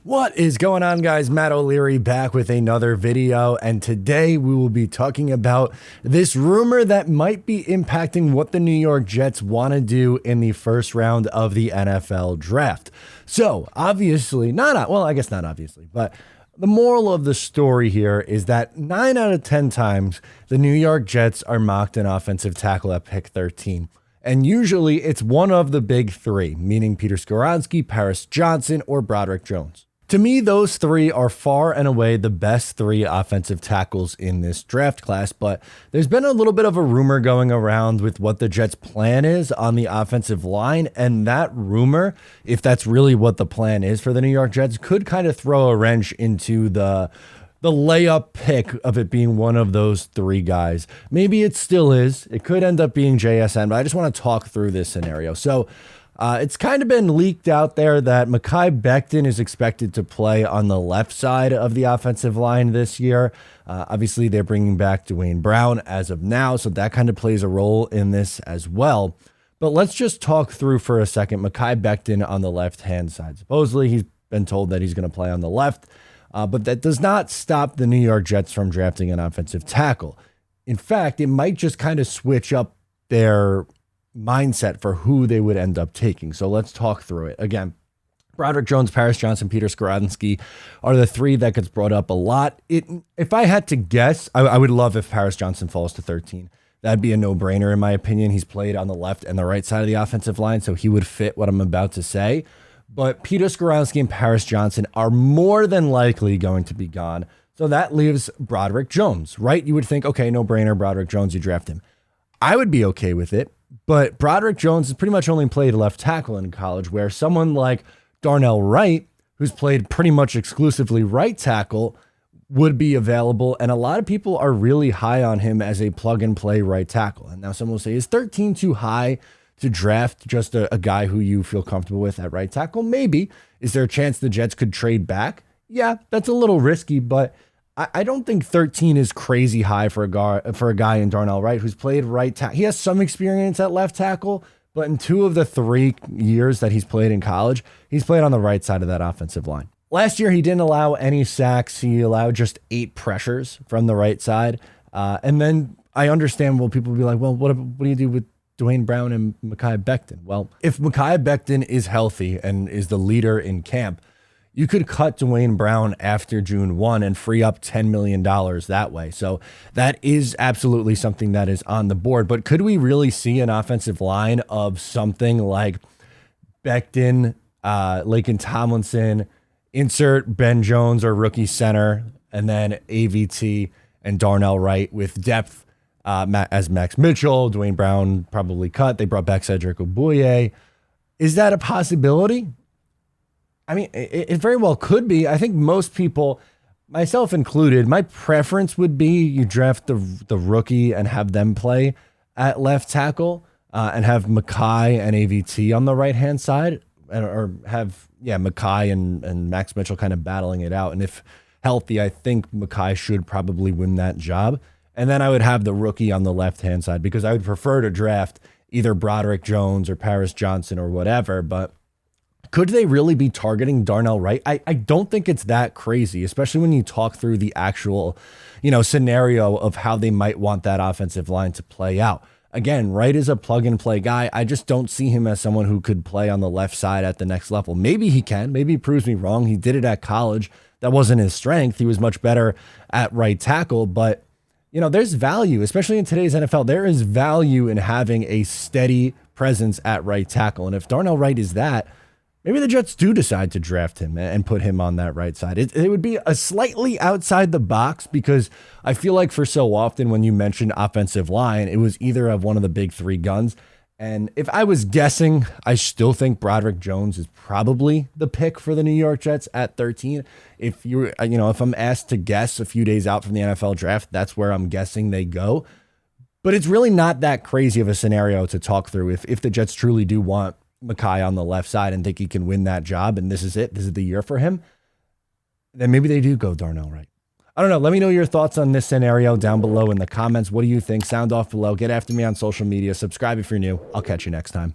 What is going on, guys? Matt O'Leary back with another video, and today we will be talking about this rumor that might be impacting what the New York Jets want to do in the first round of the NFL draft. So obviously, I guess not obviously, but the moral of the story here is that 9 out of 10 times the New York Jets are mocked an offensive tackle at pick 13. And usually it's one of the big three, meaning Peter Skoronski, Paris Johnson, or Broderick Jones. To me, those three are far and away the best three offensive tackles in this draft class, but there's been a little bit of a rumor going around with what the Jets' plan is on the offensive line, and that rumor, if that's really what the plan is for the New York Jets, could kind of throw a wrench into the layup pick of it being one of those three guys. Maybe it still is. It could end up being JSN, but I just want to talk through this scenario. So it's kind of been leaked out there that Mekhi Becton is expected to play on the left side of the offensive line this year. Obviously, they're bringing back Dwayne Brown as of now, so that kind of plays a role in this as well. But let's just talk through for a second Mekhi Becton on the left-hand side. Supposedly, he's been told that he's going to play on the left. But that does not stop the New York Jets from drafting an offensive tackle. In fact, it might just kind of switch up their mindset for who they would end up taking. So let's talk through it. Again, Broderick Jones, Paris Johnson, Peter Skoronski are the three that gets brought up a lot. If I had to guess, I would love if Paris Johnson falls to 13. That'd be a no-brainer in my opinion. He's played on the left and the right side of the offensive line, so he would fit what I'm about to say. But Peter Skoronski and Paris Johnson are more than likely going to be gone. So that leaves Broderick Jones, right? You would think, okay, no brainer, Broderick Jones, you draft him. I would be okay with it. But Broderick Jones has pretty much only played left tackle in college, where someone like Darnell Wright, who's played pretty much exclusively right tackle, would be available. And a lot of people are really high on him as a plug and play right tackle. And now someone will say, is 13 too high to draft just a guy who you feel comfortable with at right tackle? Maybe. Is there a chance the Jets could trade back? Yeah, that's a little risky, but I don't think 13 is crazy high for a guy in Darnell Wright who's played right tackle. He has some experience at left tackle, but in 2 of the 3 years that he's played in college, he's played on the right side of that offensive line. Last year, he didn't allow any sacks. He allowed just 8 pressures from the right side. And then I understand, well, people will be like, well, what do you do with Dwayne Brown and Mekhi Becton? Well, if Mekhi Becton is healthy and is the leader in camp, you could cut Dwayne Brown after June 1 and free up $10 million that way. So that is absolutely something that is on the board. But could we really see an offensive line of something like Becton, Laken Tomlinson, insert Ben Jones or rookie center, and then AVT and Darnell Wright with depth as Max Mitchell, Dwayne Brown probably cut. They brought back Cedric Ogbuye. Is that a possibility? I mean, it very well could be. I think most people, myself included, my preference would be you draft the rookie and have them play at left tackle and have Mekhi and AVT on the right-hand side, or have, Mekhi and Max Mitchell kind of battling it out. And if healthy, I think Mekhi should probably win that job. And then I would have the rookie on the left-hand side because I would prefer to draft either Broderick Jones or Paris Johnson or whatever. But could they really be targeting Darnell Wright? I don't think it's that crazy, especially when you talk through the actual, scenario of how they might want that offensive line to play out. Again, Wright is a plug-and-play guy. I just don't see him as someone who could play on the left side at the next level. Maybe he can. Maybe he proves me wrong. He did it at college. That wasn't his strength. He was much better at right tackle, but there's value, especially in today's NFL. There is value in having a steady presence at right tackle. And if Darnell Wright is that, maybe the Jets do decide to draft him and put him on that right side. It would be a slightly outside the box because I feel like for so often when you mention offensive line, it was either of one of the big 3 guns. And if I was guessing, I still think Broderick Jones is probably the pick for the New York Jets at 13. If if I'm asked to guess a few days out from the NFL draft, that's where I'm guessing they go. But it's really not that crazy of a scenario to talk through if the Jets truly do want Mekhi on the left side and think he can win that job and this is the year for him, then maybe they do go Darnell Wright. I don't know. Let me know your thoughts on this scenario down below in the comments. What do you think? Sound off below. Get after me on social media. Subscribe if you're new. I'll catch you next time.